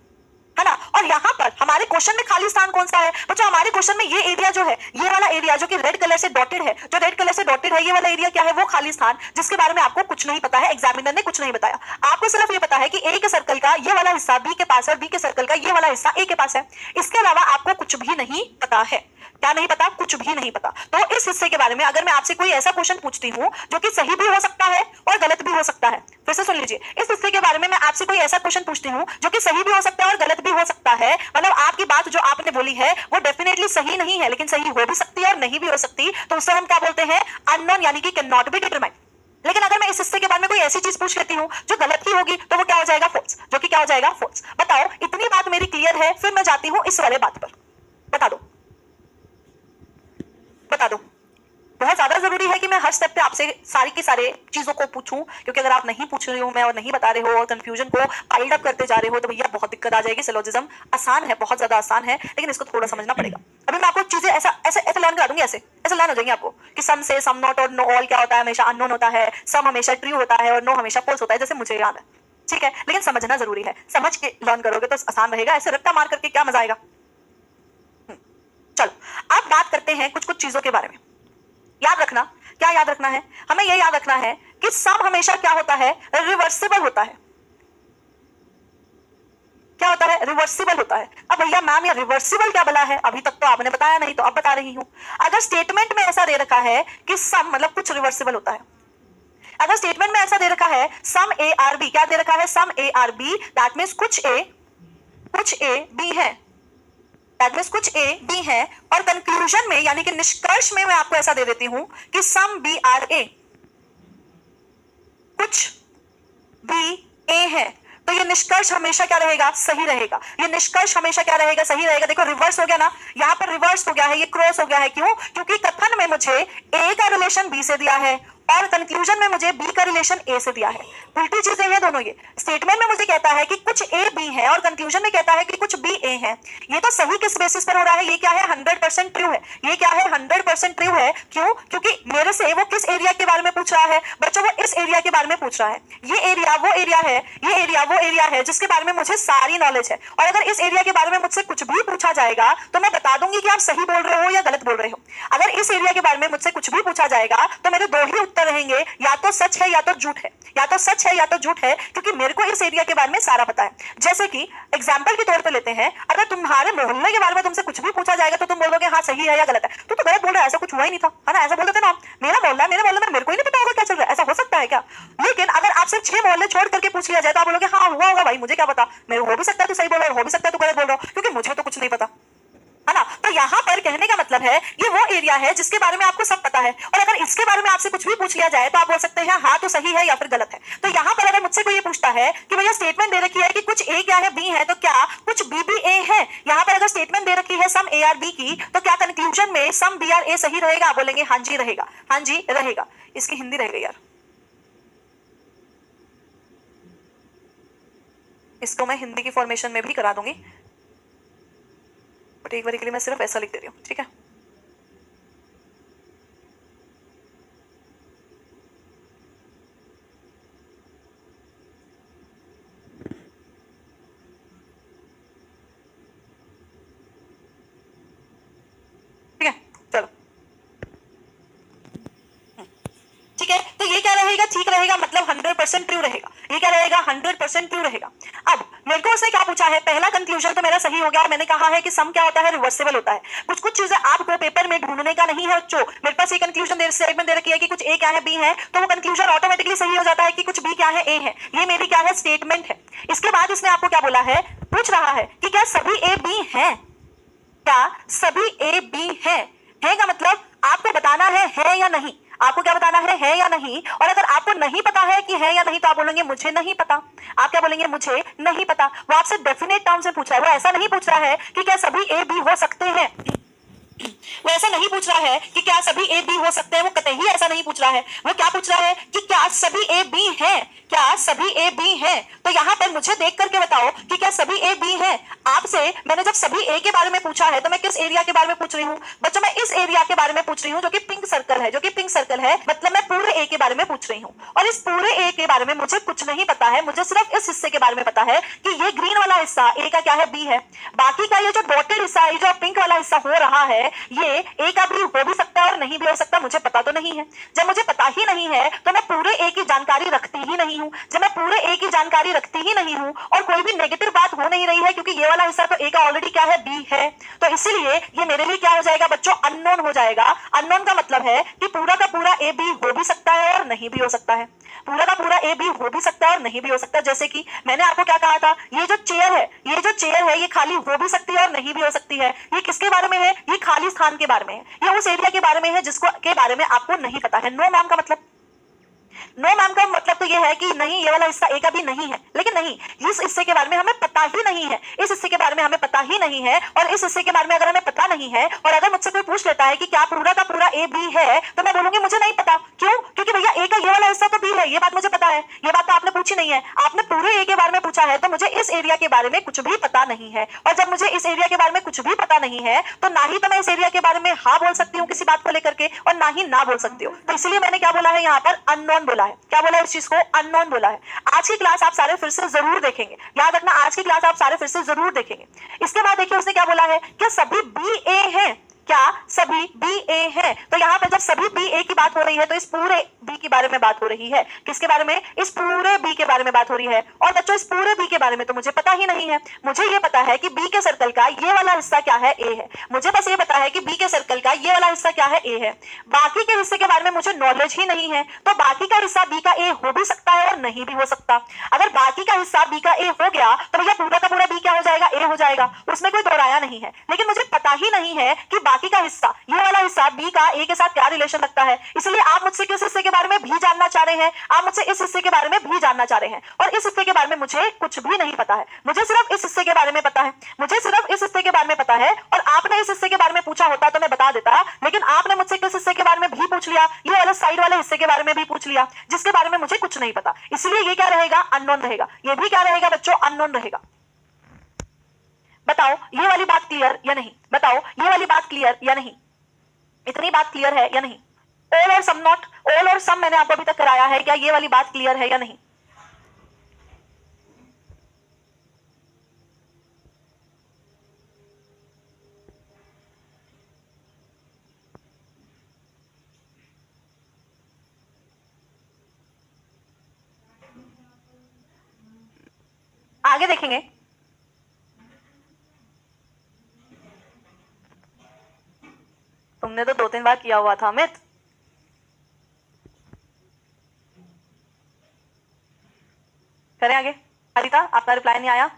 ना। और यहाँ पर हमारे क्वेश्चन में खाली स्थान कौन सा है बच्चों? हमारे क्वेश्चन में ये एरिया जो है, ये वाला एरिया जो कि रेड कलर से डॉटेड है, जो रेड कलर से डॉटेड है, ये वाला एरिया क्या है? वो खाली स्थान जिसके बारे में आपको कुछ नहीं पता है, एग्जामिनर ने कुछ नहीं बताया। आपको सिर्फ ये पता है कि ए के सर्कल का ये वाला हिस्सा बी के पास है और बी के सर्कल का ये वाला हिस्सा ए के पास है। इसके अलावा आपको कुछ भी नहीं पता है। क्या नहीं पता? कुछ भी नहीं पता। तो इस हिस्से के बारे में अगर मैं आपसे कोई ऐसा क्वेश्चन पूछती हूँ जो कि सही भी हो सकता है और गलत भी हो सकता है, फिर से सुन लीजिए, इस हिस्से के बारे में मैं आपसे कोई ऐसा क्वेश्चन पूछती हूँ जो कि सही भी हो सकता है और गलत भी हो सकता है, मतलब आपकी बात जो आपने बोली है वो डेफिनेटली सही नहीं है, लेकिन सही हो भी सकती है और नहीं भी हो सकती, तो उससे हम क्या बोलते हैं? अननोन, यानी कि कैन नॉट बी डिटरमाइंड। लेकिन अगर मैं इस हिस्से के बारे में कोई ऐसी चीज पूछ लेती हूँ जो गलत ही होगी तो वो क्या हो जाएगा? फॉल्स। जो कि क्या हो जाएगा? फॉल्स। बताओ, इतनी बात मेरी क्लियर है? फिर मैं जाती हूँ इस वाले बात पर। बता दो, बता दो। बहुत ज्यादा जरूरी है कि मैं हर स्टेप पे आपसे सारी की सारे चीजों को पूछूं, क्योंकि अगर आप नहीं पूछ रहे हो मैं और नहीं बता रहे हो और कंफ्यूजन को पाइल्ड अप करते जा रहे हो तो भैया बहुत दिक्कत आ जाएगी। सिलोजिज्म आसान है, बहुत ज्यादा आसान है, लेकिन इसको थोड़ा समझना पड़ेगा। अभी मैं आपको चीजें ऐसा ऐसे ऐसे लर्न करा दूंगी, ऐसे ऐसे लर्न हो जाएंगे आपको कि सम से सम नॉट और नो ऑल क्या होता है, हमेशा अननोन होता है, सम हमेशा ट्रू होता है और नो हमेशा फॉल्स होता है, जैसे मुझे याद है। ठीक है, लेकिन समझना जरूरी है। समझ के लर्न करोगे तो आसान रहेगा, ऐसे रट्टा मार करके क्या मजा आएगा। चलो अब बात करते हैं कुछ कुछ चीजों के बारे में। याद रखना, क्या याद रखना है? हमें यह याद रखना है कि सम हमेशा क्या होता है? रिवर्सिबल होता है। क्या होता है? रिवर्सिबल होता है। अब भैया मैम ये रिवर्सिबल क्या बला है? अभी तक तो आपने बताया नहीं, तो अब बता रही हूं। अगर स्टेटमेंट में ऐसा दे रखा है कि सम मतलब कुछ रिवर्सिबल होता है, अगर स्टेटमेंट में ऐसा दे रखा है सम ए आर बी, क्या दे रखा है? Some A R B, that means कुछ ए बी है, दैट मीन्स कुछ ए बी है। और कंक्लूजन में यानी कि निष्कर्ष में मैं आपको ऐसा दे देती हूं कि सम बी आर ए, कुछ बी ए है, तो ये निष्कर्ष हमेशा क्या रहेगा? सही रहेगा। ये निष्कर्ष हमेशा क्या रहेगा? सही रहेगा। देखो रिवर्स हो गया ना, यहाँ पर रिवर्स हो गया है, ये क्रॉस हो गया है। क्यों? क्योंकि कथन में मुझे ए का रिलेशन बी से दिया है और कंक्लूजन में मुझे बी का रिलेशन ए से दिया है। उल्टी चीजें हैं दोनों। ये स्टेटमेंट में मुझे कहता है कि कुछ ए बी है और कंक्लूजन में कहता है कि कुछ बी ए है। ये तो सही किस बेसिस पर हो रहा है? ये क्या है? 100% ट्रू है। ये क्या है? 100% ट्रू है। क्यों? क्योंकि मेरे से वो किस एरिया के बारे में पूछ रहा है बच्चों? वो इस एरिया के बारे में पूछ रहा है। ये एरिया वो एरिया है, ये एरिया वो एरिया है जिसके बारे में मुझे सारी नॉलेज है। और अगर इस एरिया के बारे में मुझसे कुछ भी पूछा जाएगा तो मैं बता दूंगी कि आप सही बोल रहे हो या गलत बोल रहे हो। अगर इस एरिया के बारे में मुझसे कुछ भी पूछा जाएगा तो मेरे दो ही उत्तर रहेंगे, या तो सच है या तो झूठ है, या तो सच है या तो झूठ है, क्योंकि मेरे को इस एरिया के बारे में सारा पता है। जैसे कि एग्जांपल के तौर पे लेते हैं, अगर तुम्हारे मोहल्ले के बारे में तुमसे कुछ भी पूछा जाएगा तो तुम बोलोगे हाँ सही है या गलत है। तो गलत बोल रहा है, ऐसा कुछ हुआ ही नहीं था, है ना? ऐसा बोल देते ना, मेरा मोहल्ला, मेरे मोहल्ले में मेरे को ही नहीं पता होगा क्या चल रहा है, ऐसा हो सकता है क्या? लेकिन अगर आपसे 6 मोहल्ले छोड़ करके पूछ लिया जाए तो आप बोलोगे हाँ हुआ होगा भाई, मुझे क्या पता, मेरे हो भी सकता है तू सही बोल रहा है, हो भी सकता है तू गलत बोल रहा हो, क्योंकि मुझे तो कुछ नहीं पता, है ना? तो यहाँ पर कहने का मतलब है ये वो एरिया है जिसके बारे में आपको सब पता है, और अगर इसके बारे में आपसे कुछ भी पूछ लिया जाए तो आप बोल सकते हैं हाँ तो सही है या फिर गलत है। तो यहाँ पर अगर मुझसे कोई ये पूछता है कि भैया स्टेटमेंट दे रखी है कि कुछ ए क्या है? बी है, तो क्या कुछ बी भी ए है? यहाँ पर अगर स्टेटमेंट दे रखी है सम ए आर बी की, तो क्या कंक्लूजन में सम बी आर ए सही रहेगा? आप बोलेंगे हाँ जी रहेगा, हाँ जी रहेगा। इसकी हिंदी रहेगी यार, इसको मैं हिंदी की फॉर्मेशन में भी करा दूंगी, बट एक बार के लिए मैं सिर्फ ऐसा लिख दे रही हूँ, ठीक है? ठीक है, चलो रहेगा मतलब 100% ट्रू रहेगा। ये क्या रहेगा? 100% ट्रू रहेगा। अब मेरे को उसने क्या पूछा है, पहला कंक्लूजन तो मेरा सही हो गया। मैंने कहा है कि सम क्या होता है? रिवर्सिबल होता है। कुछ कुछ चीजें आपको पेपर में ढूंढने का नहीं है बच्चों। मेरे पास ये कंक्लूजन स्टेटमेंट दे रखी है कि कुछ ए क्या है, बी है, तो वो कंक्लूजन ऑटोमेटिकली सही हो जाता है कि कुछ बी क्या है, ए है। ये मेरी क्या है? स्टेटमेंट है। इसके बाद इसने आपको क्या बोला है? पूछ रहा है कि क्या सभी ए बी हैं? क्या सभी ए बी है का मतलब आपको बताना है या नहीं। आपको क्या बताना है या नहीं। और अगर आपको नहीं पता है कि है या नहीं तो आप बोलेंगे मुझे नहीं पता। आप क्या बोलेंगे? मुझे नहीं पता। वो आपसे डेफिनेट टर्म से पूछ रहा है। वो ऐसा नहीं पूछ रहा है कि क्या सभी ए बी हो सकते हैं। वो ऐसा नहीं पूछ रहा है कि क्या सभी ए बी हो सकते हैं। वो कतई ऐसा नहीं पूछ रहा है। वो क्या पूछ रहा है कि क्या सभी ए बी हैं। क्या सभी ए बी हैं। तो यहाँ पर मुझे देख करके बताओ कि क्या सभी ए बी हैं। आपसे मैंने जब सभी ए के बारे में पूछा है तो मैं किस एरिया के बारे में पूछ रही हूँ बच्चों? मैं इस एरिया के बारे में पूछ रही हूँ जो कि पिंक सर्कल है। जो कि पिंक सर्कल है मतलब मैं पूरे ए के बारे में पूछ रही हूँ। और इस पूरे ए के बारे में मुझे कुछ नहीं पता है। मुझे सिर्फ इस हिस्से के बारे में पता है कि ये ग्रीन वाला हिस्सा ए का क्या है? बी है। बाकी का ये जो डॉटेड हिस्सा है, जो पिंक वाला हिस्सा हो रहा है, ये ए का भी हो भी सकता है और नहीं भी हो सकता। मुझे पता तो नहीं है। जब मुझे पता ही नहीं है तो मैं पूरे ए की जानकारी रखती ही नहीं हूँ। जब मैं पूरे ए की जानकारी रखती ही नहीं हूँ और कोई भी नेगेटिव बात हो नहीं रही है क्योंकि ये वाला हिस्सा तो ए का ऑलरेडी क्या है? बी है। तो इसीलिए ये मेरे लिए क्या हो जाएगा बच्चों? अननोन हो जाएगा। अननोन का मतलब है कि पूरा का पूरा ए बी हो भी सकता है और नहीं भी हो सकता है। पूरा का पूरा ए बी हो भी सकता है और नहीं भी हो सकता। जैसे कि मैंने आपको क्या कहा था, ये जो चेयर है, ये जो चेयर है, ये खाली हो भी सकती है और नहीं भी हो सकती है। ये किसके बारे में है? ये खाली स्थान के बारे में है। ये उस एरिया के बारे में है जिसको के बारे में आपको नहीं पता है। नो मैम का मतलब, नो मैम का मतलब तो ये है कि नहीं, ये वाला हिस्सा ए का भी नहीं है। लेकिन नहीं, इस हिस्से के बारे में हमें पता ही नहीं है। इस हिस्से के बारे में हमें पता ही नहीं है। और इस हिस्से के बारे में अगर हमें पता नहीं है और अगर मुझसे कोई पूछ लेता है कि क्या पूरा का पूरा ए बी है, तो मैं बोलूंगी मुझे नहीं पता। क्यों? क्योंकि भैया ए का ये वाला हिस्सा तो बी है, ये बात मुझे पता है। ये बात तो आपने पूछी नहीं है। आपने पूरे ए के बारे में पूछा है तो मुझे इस एरिया के बारे में कुछ भी पता नहीं है। और जब मुझे इस एरिया के बारे में कुछ भी पता नहीं है तो ना ही तो मैं इस एरिया के बारे में हाँ बोल सकती हूँ किसी बात को लेकर के और ना ही ना बोल सकती हूँ। तो इसलिए मैंने क्या बोला है यहाँ पर? अननोन बोला है। क्या बोला है? इस चीज को अननोन बोला है। आज की क्लास आप सारे फिर से जरूर देखेंगे। याद रखना, आज की क्लास आप सारे फिर से जरूर देखेंगे। इसके बाद देखिए उसने क्या बोला है? क्या सभी बी ए हैं? क्या सभी बी ए है? तो यहाँ पे जब सभी बी ए की बात हो रही है तो इस पूरे बी के बारे में बात हो रही है। किसके बारे में? इस पूरे बी के बारे में बात हो रही है। और बच्चों इस पूरे बी के बारे में तो मुझे पता ही नहीं है। मुझे ये पता है कि बी के सर्कल का ये वाला हिस्सा क्या है? ए है। मुझे बस ये पता है कि बी के सर्कल का ये वाला हिस्सा क्या है? ए है। बाकी के हिस्से के बारे में मुझे नॉलेज ही नहीं है। तो बाकी का हिस्सा बी का ए हो भी सकता है और नहीं भी हो सकता। अगर बाकी का हिस्सा बी का ए हो गया तो भैया पूरा का पूरा बी क्या हो जाएगा? ए हो जाएगा। उसमें कोई दोहराया नहीं है। लेकिन मुझे पता ही नहीं है कि बाकी का हिस्सा, ये वाला हिस्सा बी का ए के साथ क्या रिलेशन रखता है। इसलिए आप मुझसे किस हिस्से के बारे में भी जानना चाह रहे हैं? आप मुझसे इस हिस्से के बारे में भी जानना चाह रहे हैं। और इस हिस्से के बारे में मुझे कुछ भी नहीं पता है। मुझे सिर्फ इस हिस्से के बारे में पता है। मुझे सिर्फ इस हिस्से के बारे में पता है। और आपने इस हिस्से के बारे में पूछा होता तो मैं बता देता, लेकिन आपने मुझसे किस हिस्से के बारे में भी पूछ लिया? ये वाले साइड वाले हिस्से के बारे में भी पूछ लिया जिसके बारे में मुझे कुछ नहीं पता। इसलिए ये क्या रहेगा? अननोन रहेगा। ये भी क्या रहेगा बच्चों? अननोन रहेगा। बताओ ये वाली बात क्लियर या नहीं? बताओ ये वाली बात क्लियर या नहीं? इतनी बात क्लियर है या नहीं? ऑल और सम नॉट, ऑल और सम मैंने आपको अभी तक कराया है। क्या ये वाली बात क्लियर है या नहीं? आगे देखेंगे। तुमने तो 2-3 बार किया हुआ था अमित। करें आगे। हरिता आपका रिप्लाई नहीं आया।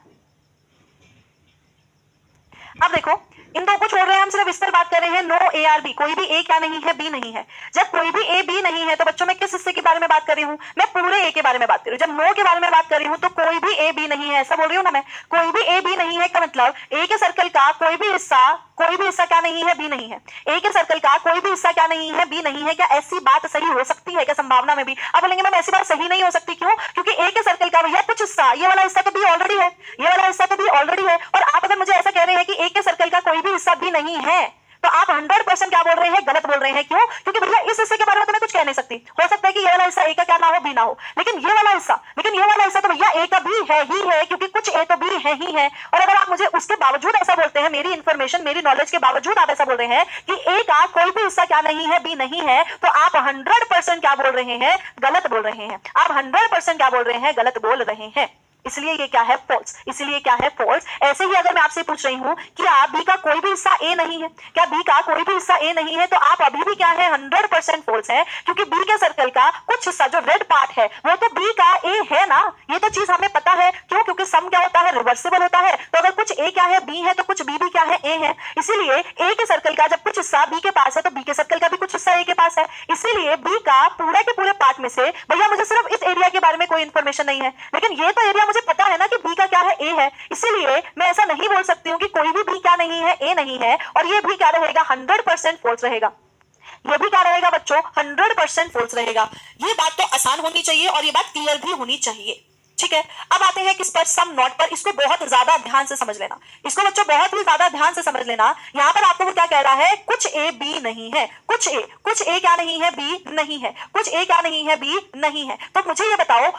अब देखो इन दो को छोड़ रहे हैं हम, सिर्फ इस पर बात कर रहे हैं। नो ए आर बी, कोई भी ए क्या नहीं है? बी नहीं है। जब कोई भी ए बी नहीं है तो बच्चों मैं किस हिस्से के बारे में बात कर रही हूँ? मैं पूरे ए के बारे में बात कर रही हूँ। जब नो के बारे में बात कर रही हूँ तो कोई भी ए बी नहीं है, ऐसा बोल रही हूँ ना मैं। कोई भी ए बी नहीं है का मतलब ए के सर्कल का कोई भी हिस्सा क्या नहीं है? बी नहीं है। ए के सर्कल का कोई भी हिस्सा क्या नहीं है? बी नहीं है। क्या ऐसी बात सही हो सकती है क्या संभावना में भी? अब बोलेंगे मैम ऐसी बात सही नहीं हो सकती। क्यों? क्योंकि ए के सर्कल का भैया कुछ हिस्सा, ये वाला हिस्सा तो बी ऑलरेडी है, ये वाला हिस्सा तो बी ऑलरेडी है। और आप अगर मुझे ऐसा कह रहे हैं कि ए के सर्कल का कोई भी हिस्सा भी नहीं है तो आप 100% क्या बोल रहे हैं, गलत बोल रहे हैं। क्यों? क्योंकि भैया इस हिस्से के बारे में तो मैं कुछ कह नहीं सकती, हो सकता है कि ये वाला हिस्सा ए का क्या ना हो, बी ना हो, लेकिन ये वाला हिस्सा तो भैया ए का भी है ही है, क्योंकि कुछ ए तो बी है ही है। और अगर आप मुझे उसके बावजूद ऐसा बोलते हैं, मेरी इंफॉर्मेशन मेरी नॉलेज के बावजूद आप ऐसा बोल रहे हैं कि ए का कोई भी हिस्सा क्या नहीं है, बी नहीं है, तो आप 100% क्या बोल रहे हैं, गलत बोल रहे हैं। आप 100% क्या बोल रहे हैं, गलत बोल रहे हैं। इसलिए ये क्या है, फॉल्स। इसलिए क्या है, फॉल्स। ऐसे ही अगर मैं आपसे पूछ रही हूं कि आप बी का कोई भी हिस्सा ए नहीं है, क्या बी का कोई भी हिस्सा ए नहीं है, तो आप अभी भी क्या है, 100% फॉल्स है, क्योंकि बी के सर्कल का कुछ हिस्सा जो रेड पार्ट है वो तो बी का ए है ना, ये तो चीज हमें पता है। क्यों? क्योंकि सम क्या होता है, रिवर्सिबल होता है। तो अगर कुछ ए क्या है, बी है, तो कुछ बी भी क्या है, ए है। इसीलिए ए के सर्कल का जब कुछ हिस्सा बी के पास है, तो बी के सर्कल का भी कुछ हिस्सा ए के पास है। इसीलिए बी का पूरे के पूरे पार्ट में से भैया मुझे सिर्फ इस एरिया के बारे में कोई इंफॉर्मेशन नहीं है, लेकिन ये तो एरिया मुझे पता है ना कि बी का क्या है, ए है। इसीलिए मैं ऐसा नहीं बोल सकती हूँ कि कोई भी बी क्या नहीं है, ए नहीं है, और ये भी क्या रहेगा, 100% फॉल्स रहेगा। ये भी क्या रहेगा बच्चों, 100% फॉल्स रहेगा। ये बात तो आसान होनी चाहिए और ये बात क्लियर भी होनी चाहिए। ठीक है, अब आते हैं किस पर, सम नॉट पर। इसको बहुत ज्यादा ध्यान से समझ लेना, इसको बच्चों बहुत ही ज्यादा ध्यान से समझ लेना। यहाँ पर आपको क्या कह रहा है, कुछ ए बी नहीं है, कुछ ए क्या नहीं है, बी नहीं है, कुछ ए क्या नहीं है, बी नहीं है। तो मुझे ये बताओ,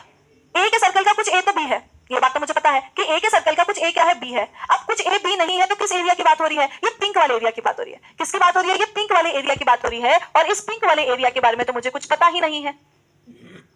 ए के सर्कल का कुछ ए तो बी है, ये बात तो मुझे पता है कि ए के सर्कल का कुछ ए क्या है, बी है। अब कुछ ए बी नहीं है, तो किस एरिया की बात हो रही है, ये पिंक वाले एरिया की बात हो रही है। किसकी बात हो रही है, ये पिंक वाले एरिया की बात हो रही है। और इस पिंक वाले एरिया के बारे में तो मुझे कुछ पता ही नहीं है।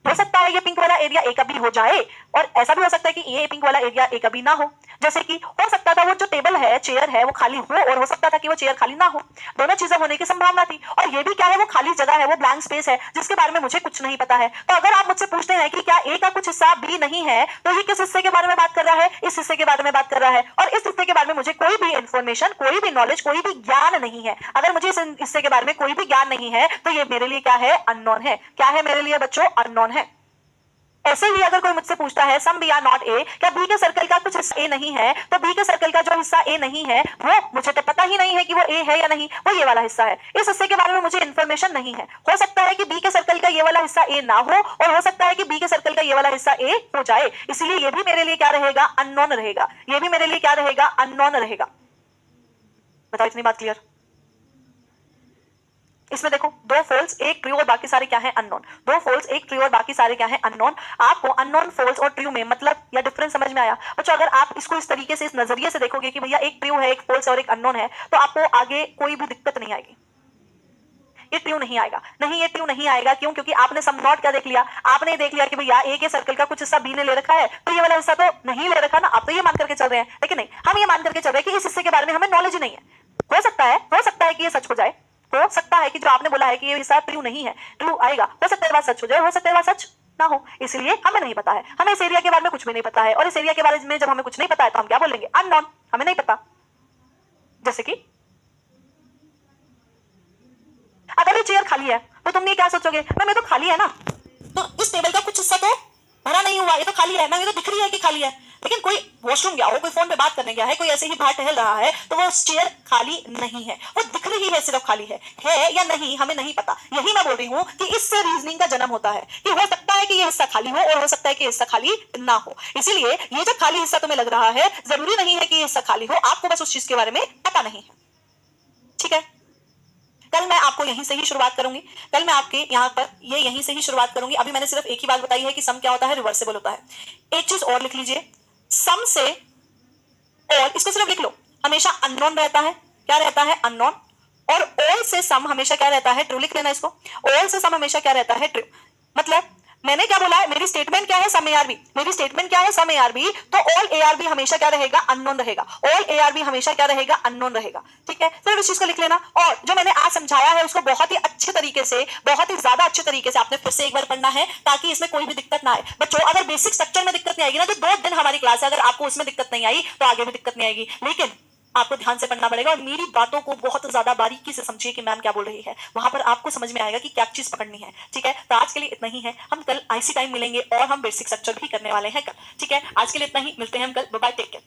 हो सकता है ये पिंक वाला एरिया ए का बी हो जाए, और ऐसा भी हो सकता है कि ये पिंक वाला एरिया ए का बी ना हो। जैसे कि हो सकता था वो जो टेबल है, चेयर है, वो खाली हो, और हो सकता था कि वो चेयर खाली ना हो। दोनों चीजें होने की संभावना थी। और ये भी क्या है, वो खाली जगह है, वो ब्लैंक स्पेस है, जिसके बारे में मुझे कुछ नहीं पता है। तो अगर आप मुझसे पूछते हैं कि क्या ए का कुछ हिस्सा बी नहीं है, तो ये किस हिस्से के बारे में बात कर रहा है, इस हिस्से के बारे में बात कर रहा है। और इस हिस्से के बारे में मुझे कोई भी इंफॉर्मेशन, कोई भी नॉलेज, कोई भी ज्ञान नहीं है। अगर मुझे इस हिस्से के बारे में कोई भी ज्ञान नहीं है, तो ये मेरे लिए क्या है, अननोन है। क्या है मेरे लिए बच्चों, अननोन है। ऐसे ही अगर कोई मुझसे पूछता है some B are not A, क्या बी के सर्कल का कुछ हिस्सा ए नहीं है, तो बी के सर्कल का जो हिस्सा ए नहीं है, वो मुझे तो पता ही नहीं है कि वो ए है या नहीं, वो ये वाला हिस्सा है। इस हिस्से के बारे में मुझे इंफॉर्मेशन नहीं है। हो सकता है कि बी के सर्कल का ये वाला हिस्सा ए ना हो, और हो सकता है कि बी के सर्कल का ये वाला हिस्सा ए हो जाए। इसलिए ये भी मेरे लिए क्या रहेगा, अननोन रहेगा। ये भी मेरे लिए क्या रहेगा, अननोन रहेगा। बताओ, इतनी बात क्लियर? इसमें देखो, दो फॉल्स एक ट्रू और बाकी सारे क्या है, अननोन। दो फॉल्स एक ट्रू और बाकी सारे क्या है, अननोन। आपको अननोन, फॉल्स और ट्रू में मतलब या डिफरेंस समझ में आया बच्चों? अगर आप इसको इस तरीके से, इस नजरिए से देखोगे कि भैया एक ट्रू है, एक फॉल्स और एक अननोन है, तो आपको आगे कोई भी दिक्कत नहीं आएगी। ये ट्रू नहीं आएगा, नहीं, ये ट्रू नहीं आएगा। क्यों? क्योंकि आपने सम नॉट क्या देख लिया, आपने देख लिया कि भैया ए के सर्कल का कुछ हिस्सा बी ने ले रखा है, तो ये वाला हिस्सा तो नहीं ले रखा ना। आप तो ये मान करके चल रहे हैं, लेकिन नहीं, हम ये मान करके चल रहे हैं कि इस हिस्से के बारे में हमें नॉलेज ही नहीं है। हो सकता है कि ये सच हो जाए, हो सकता है कि जो आपने बोला है कि ये हिस्सा ट्रू नहीं है, ट्रू आएगा। हो सकता है बात सच हो जाए, हो सकता है बात सच ना हो। इसलिए हमें नहीं पता है, हमें इस एरिया के बारे में कुछ भी नहीं पता है। और इस एरिया के बारे में जब हमें कुछ नहीं पता है, तो हम क्या बोलेंगे, अननोन, हमें नहीं पता। जैसे कि अगर ये चेयर खाली है, तो तुम ये क्या सोचोगे, मैम ये तो खाली है ना, तो इस टेबल का कुछ हिस्सा तो भरा नहीं हुआ, ये तो खाली है, मैम ये तो दिख रही है कि खाली है। लेकिन कोई वॉशरूम गया हो, कोई फोन पे बात करने गया है, कोई ऐसे ही बाहर टहल रहा है, तो वो चेयर खाली नहीं है, वो दिख रही है, सिर्फ खाली है या नहीं हमें नहीं पता। यही मैं बोल रही हूँ कि इससे रीजनिंग का जन्म होता है कि हो सकता है कि ये हिस्सा खाली हो, और हो सकता है कि हिस्सा खाली ना हो। इसीलिए ये जो खाली हिस्सा तुम्हें लग रहा है, जरूरी नहीं है कि ये हिस्सा खाली हो, आपको बस उस चीज के बारे में पता नहीं है। ठीक है, कल मैं आपको यहीं से ही शुरुआत करूंगी, कल मैं आपके यहाँ पर यहीं से ही शुरुआत करूंगी। अभी मैंने सिर्फ एक ही बात बताई है कि सम क्या होता है, रिवर्सिबल होता है। एक चीज और लिख लीजिए, सम से और इसको सिर्फ लिख लो, हमेशा अननोन रहता है। क्या रहता है, अननोन। और ऑल से सम हमेशा क्या रहता है, ट्रू। लिख लेना इसको, ऑल से सम हमेशा क्या रहता है, ट्रू। मतलब मैंने क्या बोला है, मेरी स्टेटमेंट क्या है, सम ए आर बी। मेरी स्टेटमेंट क्या है, सम ए आर बी। तो ऑल ए आर बी हमेशा क्या रहेगा, अननोन रहेगा। ऑल ए आर बी हमेशा क्या रहेगा, अननोन रहेगा। ठीक है, सिर्फ इस चीज को लिख लेना। और जो मैंने आज समझाया है, उसको बहुत ही अच्छे तरीके से, बहुत ही ज्यादा अच्छे तरीके से आपने फिर से एक बार पढ़ना है, ताकि इसमें कोई भी दिक्कत ना आए। बच्चों अगर बेसिक स्ट्रक्चर में दिक्कत नहीं आएगी ना, तो 2 दिन हमारी क्लास है, अगर आपको उसमें दिक्कत नहीं आई तो आगे भी दिक्कत नहीं आएगी। लेकिन आपको ध्यान से पढ़ना पड़ेगा, और मेरी बातों को बहुत ज्यादा बारीकी से समझिए कि मैम क्या बोल रही है। वहां पर आपको समझ में आएगा कि क्या चीज पकड़नी है। ठीक है, तो आज के लिए इतना ही है। हम कल आईसी टाइम मिलेंगे और हम बेसिक स्ट्रक्चर भी करने वाले हैं कल। ठीक है, आज के लिए इतना ही, मिलते हैं हम कल। Bye bye, take care.